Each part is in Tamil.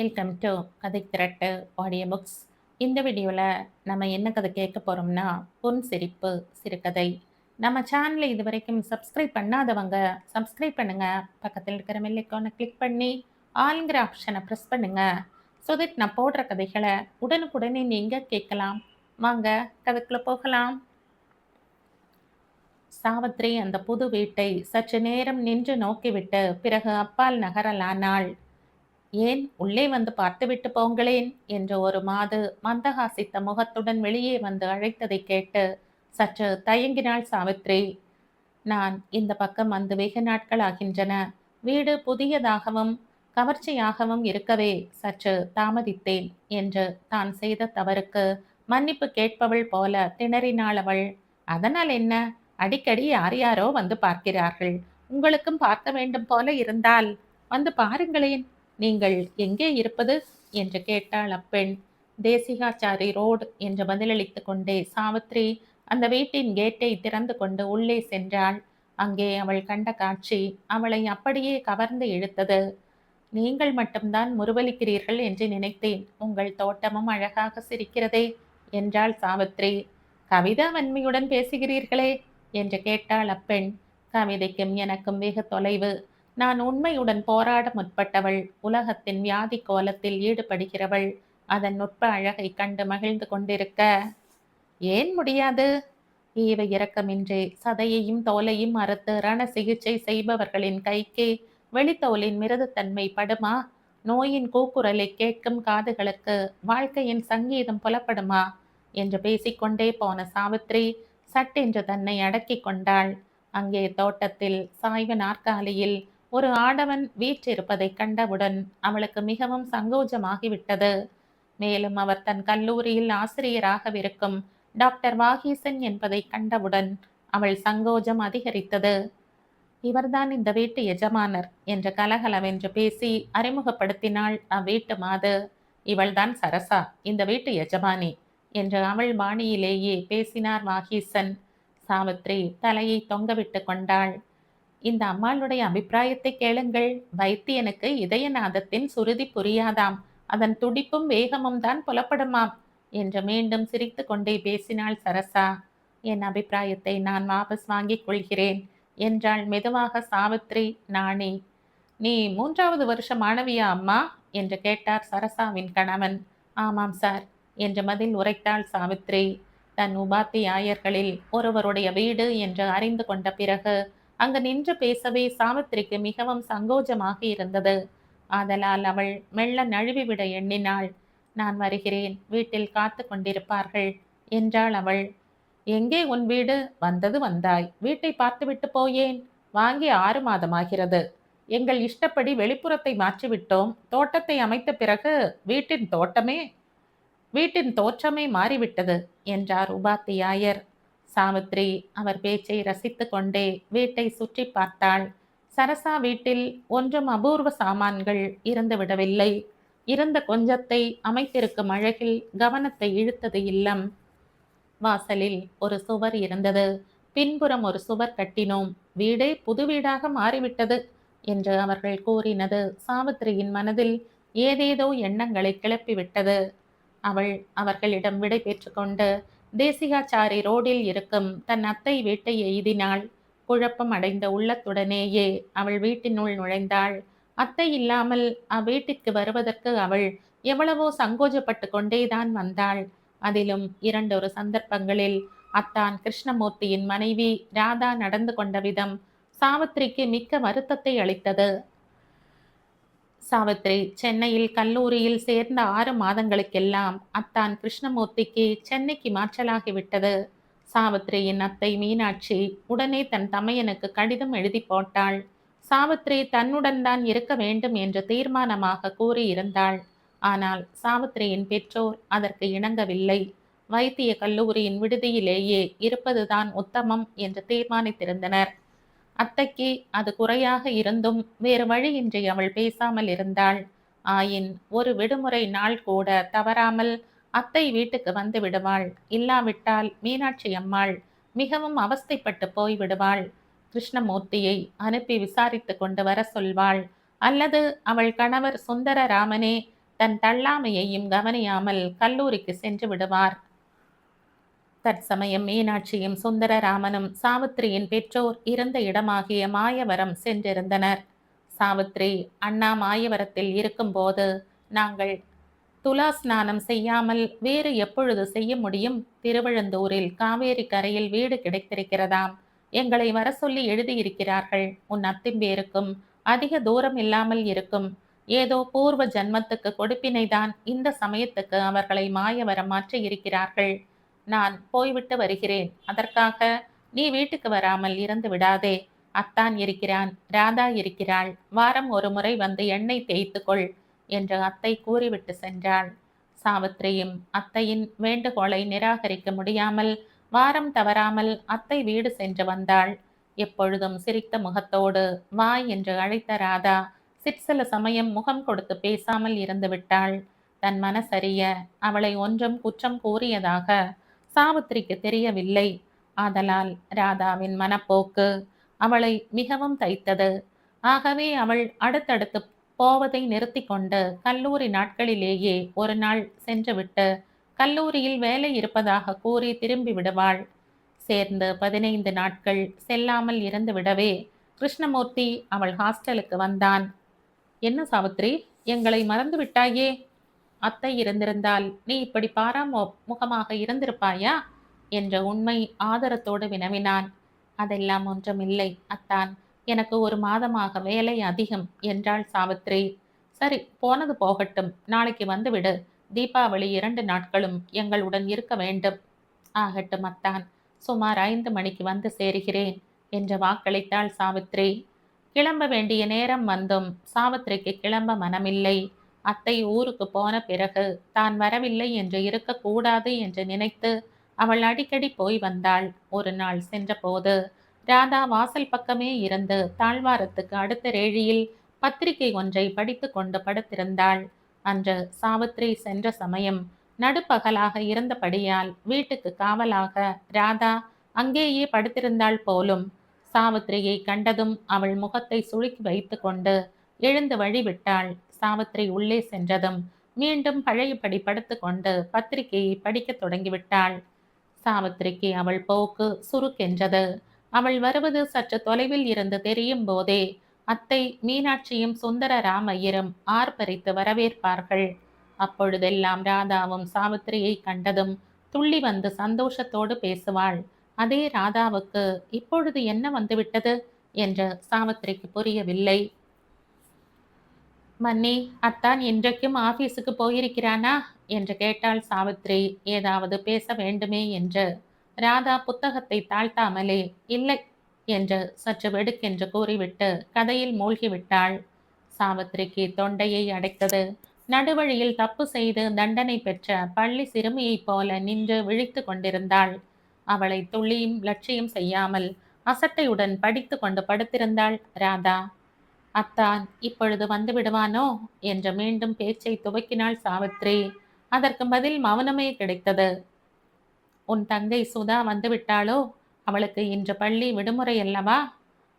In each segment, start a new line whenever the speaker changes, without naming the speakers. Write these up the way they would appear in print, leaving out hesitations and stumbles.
வெல்கம் டு கதை திரட்டு ஆடியோ புக்ஸ். இந்த வீடியோவில் நம்ம என்ன கதை கேட்க போகிறோம்னா பொன் சிரிப்பு சிறுகதை. நம்ம சேனலை இது வரைக்கும் சப்ஸ்கிரைப் பண்ணாதவங்க சப்ஸ்கிரைப் பண்ணுங்க. பக்கத்தில் இருக்கிற பெல் ஐகானை கிளிக் பண்ணி ஆளுங்கிற ஆப்ஷனை ப்ரெஸ் பண்ணுங்க. ஸோ தட் நான் போடுற கதைகளை உடனுக்குடனே நீங்கள் கேட்கலாம். வாங்க கதைக்குள்ள போகலாம். சாவித்ரி அந்த புது வீட்டை சற்று நேரம் நின்று நோக்கிவிட்டு பிறகு அப்பால் நகரலானாள். ஏன் உள்ளே வந்து பார்த்துவிட்டு போங்களேன் என்று ஒரு மாது மந்தகாசித்த முகத்துடன் வெளியே வந்து அழைத்ததை கேட்டு சற்று தயங்கினாள் சாவித்ரி. நான் இந்த பக்கம் வந்து வெகு நாட்கள் ஆகின்றன. வீடு புதியதாகவும் கவர்ச்சியாகவும் இருக்கவே சற்று தாமதித்தேன் என்று தான் செய்த தவறுக்கு மன்னிப்பு கேட்பவள் போல திணறினாள் அவள். அதனால் என்ன? அடிக்கடி யார் யாரோ வந்து பார்க்கிறார்கள். உங்களுக்கும் பார்க்க வேண்டும் போல இருந்தால் வந்து பாருங்களேன். நீங்கள் எங்கே இருப்பது என்று கேட்டாள் அப்பெண். தேசிகாச்சாரி ரோடு என்று பதிலளித்து கொண்டே சாவித்ரி அந்த வீட்டின் கேட்டை திறந்து கொண்டு உள்ளே சென்றாள். அங்கே அவள் கண்ட காட்சி அவளை அப்படியே கவர்ந்து இழுத்தது. நீங்கள் மட்டும்தான் முறுவலிக்கிறீர்கள் என்று நினைத்தேன். உங்கள் தோட்டமும் அழகாக சிரிக்கிறதே என்றாள் சாவித்ரி. கவிதா வன்மையுடன் பேசுகிறீர்களே என்று கேட்டாள் அப்பெண். கவிதைக்கும் எனக்கும் வெகு தொலைவு. நான் உண்மையுடன் போராட முற்பட்டவள். உலகத்தின் வியாதி கோலத்தில் ஈடுபடுகிறவள். அதன் நுட்ப அழகை கண்டு மகிழ்ந்து கொண்டிருக்க ஏன் முடியாது? ஈவ இரக்கமின்றி சதையையும் தோலையும் அறுத்து ரண சிகிச்சை செய்பவர்களின் கைக்கு வெளித்தோலின் மிருதுத்தன்மை படுமா? நோயின் கூக்குரலை கேட்கும் காதுகளுக்கு வாழ்க்கையின் சங்கீதம் புலப்படுமா என்று பேசிக்கொண்டே போன சாவித்ரி சட்டென்று தன்னை அடக்கி கொண்டாள். அங்கே தோட்டத்தில் சாய்வு நாற்காலியில் ஒரு ஆடவன் வீற்றிருப்பதை கண்டவுடன் அவளுக்கு மிகவும் சங்கோஜமாகிவிட்டது. மேலும் அவர் தன் கல்லூரியில் ஆசிரியராகவிருக்கும் டாக்டர் வாகீசன் என்பதை கண்டவுடன் அவள் சங்கோஜம் அதிகரித்தது. இவர்தான் இந்த வீட்டு எஜமானர் என்று கலகலவென்று பேசி அறிமுகப்படுத்தினாள் அவ்வீட்டு மாது. இவள்தான் சரசா, இந்த வீட்டு எஜமானி என்று அவள் பாணியிலேயே பேசினார் வாகீசன். சாவித்ரி தலையை தொங்கவிட்டு கொண்டாள். இந்த அம்மாளுடைய அபிப்பிராயத்தை கேளுங்கள். வைத்தியனுக்கு இதயநாதத்தின் சுருதி புரியாதாம். அதன் துடிப்பும் வேகமும் தான் புலப்படுமாம் என்று மீண்டும் சிரித்து கொண்டே பேசினாள் சரசா. என் அபிப்பிராயத்தை நான் வாபஸ் வாங்கிக் கொள்கிறேன் என்றாள் மெதுவாக சாவித்ரி நாணி. நீ 3வது வருஷ மாணவியா அம்மா என்று கேட்டார் சரசாவின் கணவன். ஆமாம் சார் என்று பதில் உரைத்தாள் சாவித்ரி. தன் உபாத்தியாயர்களில் ஒருவருடைய வீடு என்று அறிந்து கொண்ட பிறகு அங்கு நின்று பேசவே சாவித்ரிக்கு மிகவும் சங்கோஜமாக இருந்தது. ஆதலால் அவள் மெல்ல நழுவிவிட எண்ணினாள். நான் வருகிறேன், வீட்டில் காத்து கொண்டிருப்பார்கள் என்றாள் அவள். எங்கே உன் வீடு? வந்தது வந்தாய், வீட்டை பார்த்துவிட்டு போயேன். வாங்கி 6 மாதமாகிறது. எங்கள் இஷ்டப்படி வெளிப்புறத்தை மாற்றிவிட்டோம். தோட்டத்தை அமைத்த பிறகு வீட்டின் தோற்றமே மாறிவிட்டது என்றார் உபாத்தியாயர். சாவித்ரி அவர் பேச்சை ரசித்து கொண்டே வீட்டை சுற்றி பார்த்தாள். சரசா வீட்டில் ஒன்றும் அபூர்வ சாமான்கள் இருந்து விடவில்லை. இருந்த கொஞ்சத்தை அமைத்திருக்கும் அழகில் கவனத்தை இழுத்தது இல்லம். வாசலில் ஒரு சுவர் இருந்தது. பின்புறம் ஒரு சுவர் கட்டினோம். வீடே புது வீடாக மாறிவிட்டது என்று அவர்கள் கூறினது சாவித்ரியின் மனதில் ஏதேதோ எண்ணங்களை கிளப்பிவிட்டது. அவள் அவர்களிடம் விடை பெற்றுக்கொண்டு தேசிகாச்சாரி ரோடில் இருக்கும் தன் அத்தை வீட்டை எய்தினாள். குழப்பம் அடைந்த உள்ளத்துடனேயே அவள் வீட்டினுள் நுழைந்தாள். அத்தை இல்லாமல் அவ்வீட்டிற்கு வருவதற்கு அவள் எவ்வளவோ சங்கோஜப்பட்டு கொண்டேதான் வந்தாள். அதிலும் 2 சந்தர்ப்பங்களில் அத்தான் கிருஷ்ணமூர்த்தியின் மனைவி ராதா நடந்து கொண்ட விதம் சாவித்ரிக்கு மிக்க வருத்தத்தை அளித்தது. சாவித்ரி சென்னையில் கல்லூரியில் சேர்ந்த 6 மாதங்களுக்கெல்லாம் அத்தான் கிருஷ்ணமூர்த்திக்கு சென்னைக்கு மாற்றலாகிவிட்டது. சாவித்ரியின் அத்தை மீனாட்சி உடனே தன் தமையனுக்கு கடிதம் எழுதி போட்டாள். சாவித்ரி தன்னுடன் தான் இருக்க வேண்டும் என்று தீர்மானமாக கூறியிருந்தாள். ஆனால் சாவித்ரியின் பெற்றோர் அதற்கு இணங்கவில்லை. வைத்திய கல்லூரியின் விடுதியிலேயே இருப்பதுதான் உத்தமம் என்று தீர்மானித்திருந்தனர். அத்தைக்கு அது குறையாக இருந்தும் வேறு வழியின்றி அவள் பேசாமல் இருந்தாள். ஆயின் ஒரு விடுமுறை நாள் கூட தவறாமல் அத்தை வீட்டுக்கு வந்து விடுவாள். இல்லாவிட்டால் மீனாட்சி அம்மாள் மிகவும் அவஸ்தைப்பட்டு போய்விடுவாள். கிருஷ்ணமூர்த்தியை அனுப்பி விசாரித்து கொண்டு வர சொல்வாள். அல்லது அவள் கணவர் சுந்தரராமனே தன் தள்ளாமையையும் கவனியாமல் கல்லூரிக்கு சென்று விடுவார். தற்சமயம் மீனாட்சியும் சுந்தரராமனும் சாவித்திரியின் பெற்றோர் இருந்த இடமாகிய மாயவரம் சென்றிருந்தனர். சாவித்திரி அண்ணா மாயவரத்தில் இருக்கும்போது நாங்கள் துலா ஸ்நானம் செய்யாமல் வேறு எப்பொழுது செய்ய முடியும்? திருவழுந்தூரில் காவேரி கரையில் வீடு கிடைத்திருக்கிறதாம். எங்களை வர சொல்லி எழுதியிருக்கிறார்கள். உன் அத்திம்பேருக்கும் அதிக தூரம் இல்லாமல் இருக்கும். ஏதோ பூர்வ ஜன்மத்துக்கு கொடுப்பினைதான் இந்த சமயத்துக்கு அவர்களை மாயவரம் மாற்றி இருக்கிறார்கள். நான் போய்விட்டு வருகிறேன். அதற்காக நீ வீட்டுக்கு வராமல் இருந்து விடாதே. அத்தான் இருக்கிறான், ராதா இருக்கிறாள். வாரம் ஒரு முறை வந்து எண்ணெய் தேய்த்துக்கொள் என்று அத்தை கூறிவிட்டு சென்றாள். சாவித்திரியும் அத்தையின் வேண்டுகோளை நிராகரிக்க முடியாமல் வாரம் தவறாமல் அத்தை வீடு சென்று வந்தாள். எப்பொழுதும் சிரித்த முகத்தோடு வா என்று அழைத்த ராதா சிற்சில சமயம் முகம் கொடுத்து பேசாமல் இருந்து விட்டாள். தன் மனசறிய அவளை ஒன்றும் குற்றம் கூறியதாக சாவித்திரிக்கு தெரியவில்லை. ஆதலால் ராதாவின் மனப்போக்கு அவளை மிகவும் தைத்தது. ஆகவே அவள் அடுத்தடுத்து போவதை நிறுத்தி கொண்டு கல்லூரி நாட்களிலேயே ஒரு நாள் சென்றுவிட்டு கல்லூரியில் வேலை இருப்பதாக கூறி திரும்பி விடுவாள். சேர்ந்து 15 நாட்கள் செல்லாமல் இருந்து விடவே கிருஷ்ணமூர்த்தி அவள் ஹாஸ்டலுக்கு வந்தான். என்ன சாவித்திரி, எங்களை மறந்து விட்டாயே? அத்தை இருந்திருந்தால் நீ இப்படி முகமாக இருந்திருப்பாயா என்ற உண்மை ஆதரத்தோடு வினவினான். அதெல்லாம் ஒன்றுமில்லை அத்தான், எனக்கு ஒரு மாதமாக வேலை அதிகம் என்றாள் சாவித்திரி. சரி, போனது போகட்டும். நாளைக்கு வந்துவிடு. தீபாவளி 2 நாட்களும் எங்களுடன் இருக்க வேண்டும். ஆகட்டும் அத்தான், சுமார் 5 மணிக்கு வந்து சேருகிறேன் என்று வாக்களித்தாள் சாவித்திரி. கிளம்ப வேண்டிய நேரம் வந்தும் சாவித்திரிக்கு கிளம்ப மனமில்லை. அத்தை ஊருக்கு போன பிறகு தான் வரவில்லை என்று இருக்கக்கூடாது என்று நினைத்து அவள் அடிக்கடி போய் வந்தாள். ஒரு நாள் சென்றபோது ராதா வாசல் பக்கமே இருந்து தாழ்வாரத்துக்கு அடுத்த ரேழியில் பத்திரிகை ஒன்றை படித்து கொண்டு படுத்திருந்தாள். அன்று சாவித்திரி சென்ற சமயம் நடுப்பகலாக இருந்தபடியால் வீட்டுக்கு காவலாக ராதா அங்கேயே படுத்திருந்தாள் போலும். சாவித்திரியை கண்டதும் அவள் முகத்தை சுளுக்கி வைத்து கொண்டு எழுந்து வழிவிட்டாள். சாவித்திரி உள்ளே சென்றதும் மீண்டும் பழையபடி படுத்து கொண்டு பத்திரிகையை படிக்க தொடங்கிவிட்டாள். சாவித்திரிக்கு அவள் போக்கு சுருக்கென்றது. அவள் வருவது சற்று தொலைவில் இருந்து தெரியும் போதே அத்தை மீனாட்சியும் சுந்தர ராமையரும் ஆர்ப்பரித்து வரவேற்பார்கள். அப்பொழுதெல்லாம் ராதாவும் சாவித்திரியை கண்டதும் துள்ளி வந்து சந்தோஷத்தோடு பேசுவாள். அதே ராதாவுக்கு இப்பொழுது என்ன வந்துவிட்டது என்று சாவித்திரிக்கு புரியவில்லை. மன்னி, அத்தான் இன்றைக்கும் ஆபீஸுக்கு போயிருக்கிறானா என்று கேட்டாள் சாவித்திரி ஏதாவது பேச வேண்டுமே என்று. ராதா புத்தகத்தை தாழ்த்தாமலே இல்லை என்று சற்று வெடுக்கென்று கூறிவிட்டு கதையில் மூழ்கிவிட்டாள். சாவித்திரிக்கு தொண்டையை அடைத்தது. நடுவழியில் தப்பு செய்து தண்டனை பெற்ற பள்ளி சிறுமியைப் போல நின்று விழித்து கொண்டிருந்தாள். அவளை துள்ளியும் லட்சியம் செய்யாமல் அசட்டையுடன் படித்து கொண்டு படுத்திருந்தாள் ராதா. அத்தான் இப்பொழுது வந்து விடுவானோ என்று மீண்டும் பேச்சை துவக்கினாள் சாவித்திரி. அதற்கு பதில் மௌனமே கிடைத்தது. உன் தங்கை சுதா வந்து விட்டாளோ? அவளுக்கு இன்று பள்ளி விடுமுறை அல்லவா?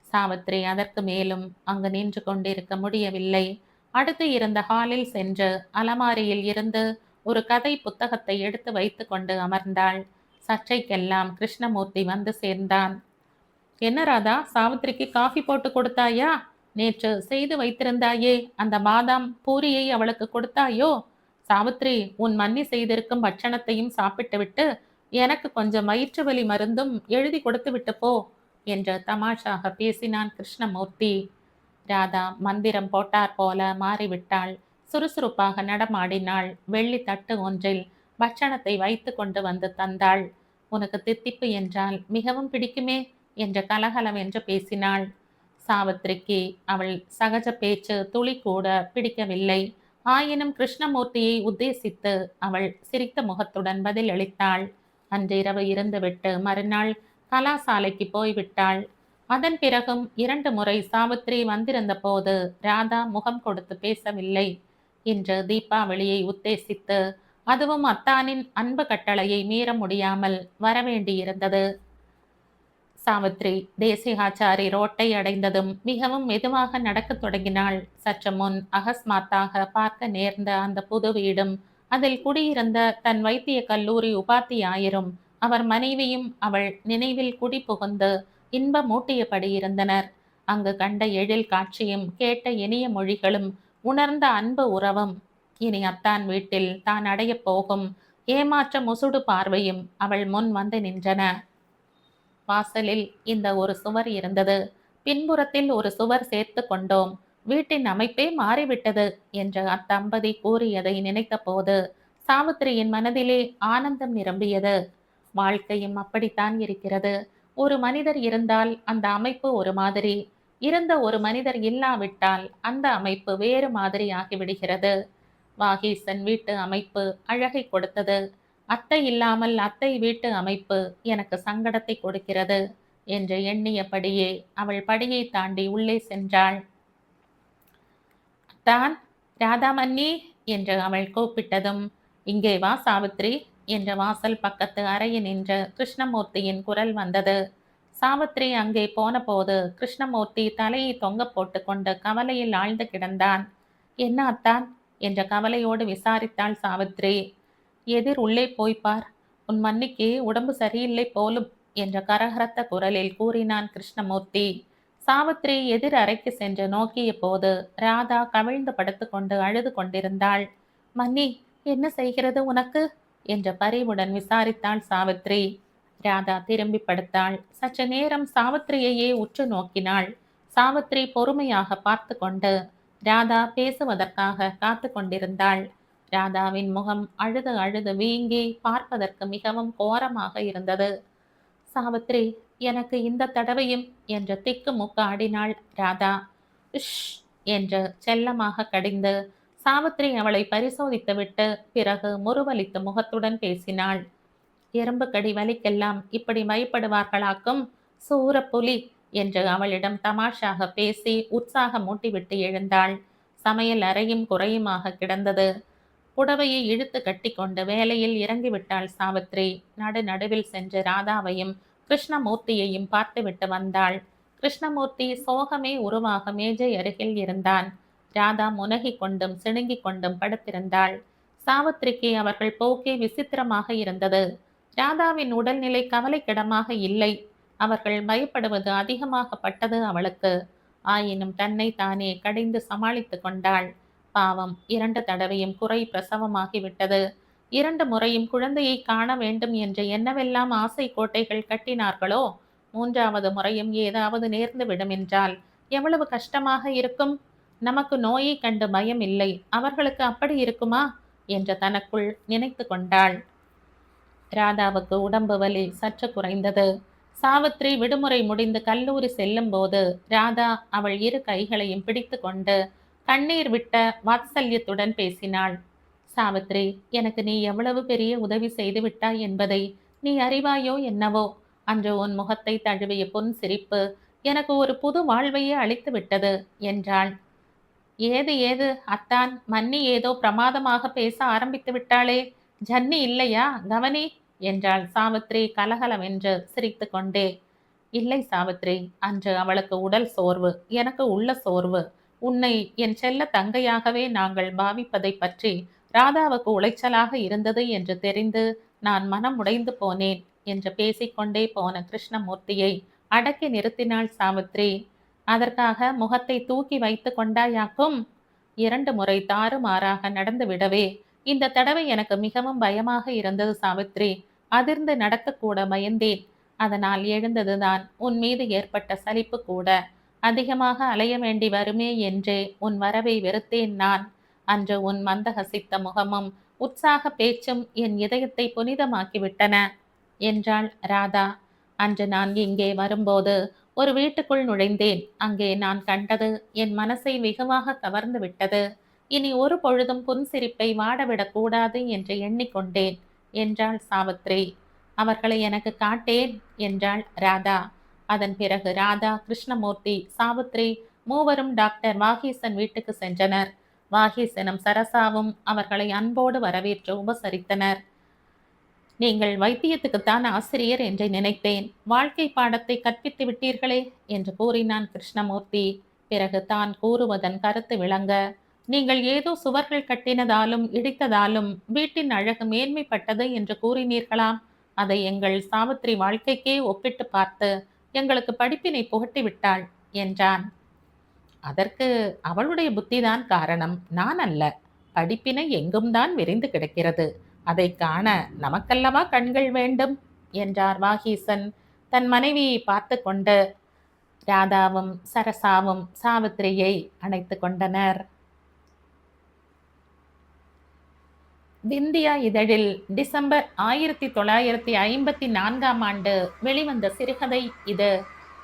சாவித்திரி அதற்கு மேலும் அங்கு நின்று கொண்டிருக்க முடியவில்லை. அடுத்து இருந்த ஹாலில் சென்று அலமாரியில் இருந்து ஒரு கதை புத்தகத்தை எடுத்து வைத்து கொண்டு அமர்ந்தாள். சற்றைக்கெல்லாம் கிருஷ்ணமூர்த்தி வந்து சேர்ந்தான். என்ன ராதா, சாவித்திரிக்கு காஃபி போட்டு கொடுத்தாயா? நேற்று செய்து வைத்திருந்தாயே அந்த பாதாம் பூரியை அவளுக்கு கொடுத்தாயோ? சாவித்திரி, உன் மன்னி செய்திருக்கும் பட்சணத்தையும் சாப்பிட்டுவிட்டு எனக்கு கொஞ்சம் வயிற்று வலி மருந்தும் எழுதி கொடுத்து விட்டு போ என்று தமாஷாக பேசினான் கிருஷ்ணமூர்த்தி. ராதா மந்திரம் போட்டார் போல மாறிவிட்டாள். சுறுசுறுப்பாக நடமாடினாள். வெள்ளி தட்டு ஒன்றில் பட்சணத்தை வைத்து கொண்டு வந்து தந்தாள். உனக்கு தித்திப்பு என்றால் மிகவும் பிடிக்குமே என்று கலகலவென்று பேசினாள். சாவித்திரிக்கு அவள் சகஜ பேச்சு துளி கூட பிடிக்கவில்லை. ஆயினும் கிருஷ்ணமூர்த்தியை உத்தேசித்து அவள் சிரித்த முகத்துடன் பதில் அளித்தாள். அன்றிரவு இருந்துவிட்டு மறுநாள் கலாசாலைக்கு போய்விட்டாள். அதன் பிறகும் 2 முறை சாவித்திரி வந்திருந்த போது ராதா முகம் கொடுத்து பேசவில்லை. இன்று தீபாவளியை உத்தேசித்து, அதுவும் அத்தானின் அன்பு கட்டளையை மீற முடியாமல் வரவேண்டியிருந்தது. சாவித்ரி தேசிகாச்சாரி ரோட்டை அடைந்ததும் மிகவும் மெதுவாக நடக்கத் தொடங்கினாள். சற்று முன் அகஸ்மாத்தாக பார்க்க நேர்ந்த அந்த புது வீடும், அதில் குடியிருந்த தன் வைத்திய கல்லூரி உபாத்தியாயரும் அவர் மனைவியும் அவள் நினைவில் குடி புகுந்து இன்பமூட்டியபடி இருந்தனர். அங்கு கண்ட எழில் காட்சியும் கேட்ட இனிய மொழிகளும் உணர்ந்த அன்பு உறவும் இனி அத்தான் வீட்டில் தான் அடையப் போகும் ஏமாற்ற முசுடு பார்வையும் அவள் முன் வந்து நின்றன. வாசலில் இந்த ஒரு சுவர் இருந்தது. பின்புறத்தில் ஒரு சுவர் சேர்த்து கொண்டோம். வீட்டின் அமைப்பே மாறிவிட்டது என்று அத்தம்பதி கூறியதை நினைத்த போது சாவித்திரியின் மனதிலே ஆனந்தம் நிரம்பியது. வாழ்க்கையும் அப்படித்தான் இருக்கிறது. ஒரு மனிதர் இருந்தால் அந்த அமைப்பு ஒரு மாதிரி, இருந்த ஒரு மனிதர் இல்லாவிட்டால் அந்த அமைப்பு வேறு மாதிரி ஆகிவிடுகிறது. வாகீசன் வீட்டு அமைப்பு அழகை கொடுத்தது. அத்தை இல்லாமல் அத்தை வீட்டு அமைப்பு எனக்கு சங்கடத்தை கொடுக்கிறது என்று எண்ணியபடியே அவள் படியை தாண்டி உள்ளே சென்றாள். தான் ராதாமன்னி என்று அவள் கூப்பிட்டதும், இங்கே வா சாவித்ரி என்ற வாசல் பக்கத்து அறையில் நின்ற கிருஷ்ணமூர்த்தியின் குரல் வந்தது. சாவித்ரி அங்கே போன போது கிருஷ்ணமூர்த்தி தலையை தொங்க போட்டு கொண்டு கவலையில் ஆழ்ந்து கிடந்தான். என்ன அத்தான் என்ற கவலையோடு விசாரித்தாள் சாவித்ரி. எதிர் உள்ளே போய்ப்பார், உன் மன்னிக்கு உடம்பு சரியில்லை போலும் என்ற கரகரத்த குரலில் கூறினான் கிருஷ்ணமூர்த்தி. சாவித்ரி எதிர் அறைக்கு சென்று நோக்கிய போது ராதா கவிழ்ந்து படுத்துக்கொண்டு அழுது கொண்டிருந்தாள். மன்னி, என்ன செய்கிறது உனக்கு என்ற பரிவுடன் விசாரித்தாள் சாவித்ரி. ராதா திரும்பி படுத்தாள். சற்று நேரம் சாவித்ரியையே உற்று நோக்கினாள். சாவித்ரி பொறுமையாக பார்த்து கொண்டு ராதா பேசுவதற்காக காத்து கொண்டிருந்தாள். ராதாவின் முகம் அழுது அழுது வீங்கி பார்ப்பதற்கு மிகவும் கோரமாக இருந்தது. சாவித்ரி, எனக்கு இந்த தடவையும் என்று திக்கு முக்கு ஆடினாள் ராதா. உஷ் என்று செல்லமாக கடிந்து சாவித்ரி அவளை பரிசோதித்துவிட்டு பிறகு முறுவலித்து முகத்துடன் பேசினாள். எறும்பு கடி வலிக்கெல்லாம் இப்படி பயப்படுவார்களாக்கும், சூர புலி என்று அவளிடம் தமாஷாக பேசி உற்சாகம் மூட்டிவிட்டு எழுந்தாள். சமையல் அறையும் குறையுமாக கிடந்தது. புடவையை இழுத்து கட்டி கொண்டு வேலையில் இறங்கிவிட்டாள் சாவித்ரி. நடுவில் சென்று ராதாவையும் கிருஷ்ணமூர்த்தியையும் பார்த்துவிட்டு வந்தாள். கிருஷ்ணமூர்த்தி சோகமே உருவாக மேஜை அருகில் இருந்தான். ராதா முனகி கொண்டும் சிணுங்கிக் கொண்டும் படுத்திருந்தாள். சாவித்ரிக்கு அவர்கள் போக்கே விசித்திரமாக இருந்தது. ராதாவின் உடல்நிலை கவலைக்கிடமாக இல்லை. அவர்கள் பயப்படுவது அதிகமாகப்பட்டது அவளுக்கு. ஆயினும் தன்னை தானே கடிந்து சமாளித்து கொண்டாள். பாவம், 2 தடவையும் குறை பிரசவமாகிவிட்டது. 2 முறையும் குழந்தையை காண வேண்டும் என்று என்னவெல்லாம் ஆசை கோட்டைகள் கட்டினார்களோ, 3வது முறையும் ஏதாவது நேர்ந்து விடும் என்றால் எவ்வளவு கஷ்டமாக இருக்கும். நமக்கு நோயை கண்டு பயம் இல்லை, அவர்களுக்கு அப்படி இருக்குமா என்று தனக்குள் நினைத்து கொண்டாள். ராதாவுக்கு உடம்பு வலி சற்று குறைந்தது. சாவித்ரி விடுமுறை முடிந்து கல்லூரி செல்லும் போது ராதா அவள் 2 கைகளையும் பிடித்து கொண்டு கண்ணீர் விட்ட வாத்சல்யத்துடன் பேசினாள். சாவித்ரி, எனக்கு நீ எவ்வளவு பெரிய உதவி செய்து விட்டாய் என்பதை நீ அறிவாயோ என்னவோ. அன்று உன் முகத்தை தழுவிய பொன் சிரிப்பு எனக்கு ஒரு புது வாழ்வையே அளித்து விட்டது என்றாள். ஏது அத்தான், மன்னி ஏதோ பிரமாதமாக பேச ஆரம்பித்து விட்டாளே, ஜன்னி இல்லையா, கவனி என்றாள் சாவித்ரி கலகலவென்று சிரித்து கொண்டே. இல்லை சாவித்ரி, அன்று அவளுக்கு உடல் சோர்வு, எனக்கு உள்ள சோர்வு. உன்னை என் செல்ல தங்கையாகவே நாங்கள் பாவிப்பதை பற்றி ராதாவுக்கு உளைச்சலாக இருந்தது என்று தெரிந்து நான் மனம் உடைந்து போனேன் என்று பேசிக்கொண்டே போன கிருஷ்ணமூர்த்தியை அடக்கி நிறுத்தினாள் சாவித்ரி. அதற்காக முகத்தை தூக்கி வைத்து கொண்டாயாக்கும்? 2 முறை தாறுமாறாக நடந்து விடவே இந்த தடவை எனக்கு மிகவும் பயமாக இருந்தது சாவித்ரி. அதிர்ந்து நடக்கக்கூட பயந்தேன். அதனால் எழுந்ததுதான். உன் மீது ஏற்பட்ட சலிப்பு கூட. அதிகமாக அலைய வேண்டி வருமே என்றே உன் வரவை வெறுத்தேன் நான். அன்று உன் மந்தகசித்த முகமும் உற்சாக பேச்சும் என் இதயத்தை புனிதமாக்கிவிட்டன என்றாள் ராதா. அன்று நான் இங்கே வரும்போது ஒரு வீட்டுக்குள் நுழைந்தேன். அங்கே நான் கண்டது என் மனசை வெகுவாக கவர்ந்து விட்டது. இனி ஒரு பொழுதும் புன்சிரிப்பை வாடவிடக் கூடாது என்று எண்ணிக்கொண்டேன் என்றாள் சாவித்ரி. அவர்களை எனக்கு காட்டேன் என்றாள் ராதா. அதன் பிறகு ராதா, கிருஷ்ணமூர்த்தி, சாவித்ரி மூவரும் டாக்டர் வாகீசன் வீட்டுக்கு சென்றனர். வாகீசனும் சரசாவும் அவர்களை அன்போடு வரவேற்று உபசரித்தனர். நீங்கள் வைத்தியத்துக்குத்தான் ஆசிரியர் என்று நினைத்தேன். வாழ்க்கை பாடத்தை கற்பித்து விட்டீர்களே என்று கூறினான் கிருஷ்ணமூர்த்தி. பிறகு தான் கூறுவதன் கருத்து விளங்க, நீங்கள் ஏதோ சுவர்கள் கட்டினதாலும் இடித்ததாலும் வீட்டின் அழகு மேன்மைப்பட்டது என்று கூறினீர்களாம். அதை எங்கள் சாவித்திரி வாழ்க்கைக்கே ஒப்பிட்டு பார்த்து எங்களுக்கு படிப்பினை புகட்டி விட்டாள் என்றான். அதற்கு அவளுடைய புத்திதான் காரணம், நான் அல்ல. படிப்பினை எங்கும் தான் விரிந்து கிடக்கிறது. அதை காண நமக்கல்லவா கண்கள் வேண்டும் என்றார் வாகீசன் தன் மனைவியை பார்த்து கொண்டு. ராதாவும் சரசாவும் சாவித்திரியை அணைத்து கொண்டனர். விந்தியா இதழில் டிசம்பர் 1954 வெளிவந்த சிறுகதை இது.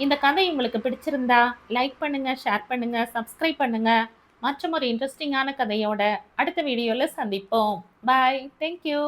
இந்த கதை உங்களுக்கு பிடிச்சிருந்தா லைக் பண்ணுங்க, ஷேர் பண்ணுங்க, சப்ஸ்கிரைப் பண்ணுங்க. மற்றும் ஒரு இன்ட்ரெஸ்டிங்கான கதையோட அடுத்த வீடியோல சந்திப்போம். பாய். தேங்க்யூ.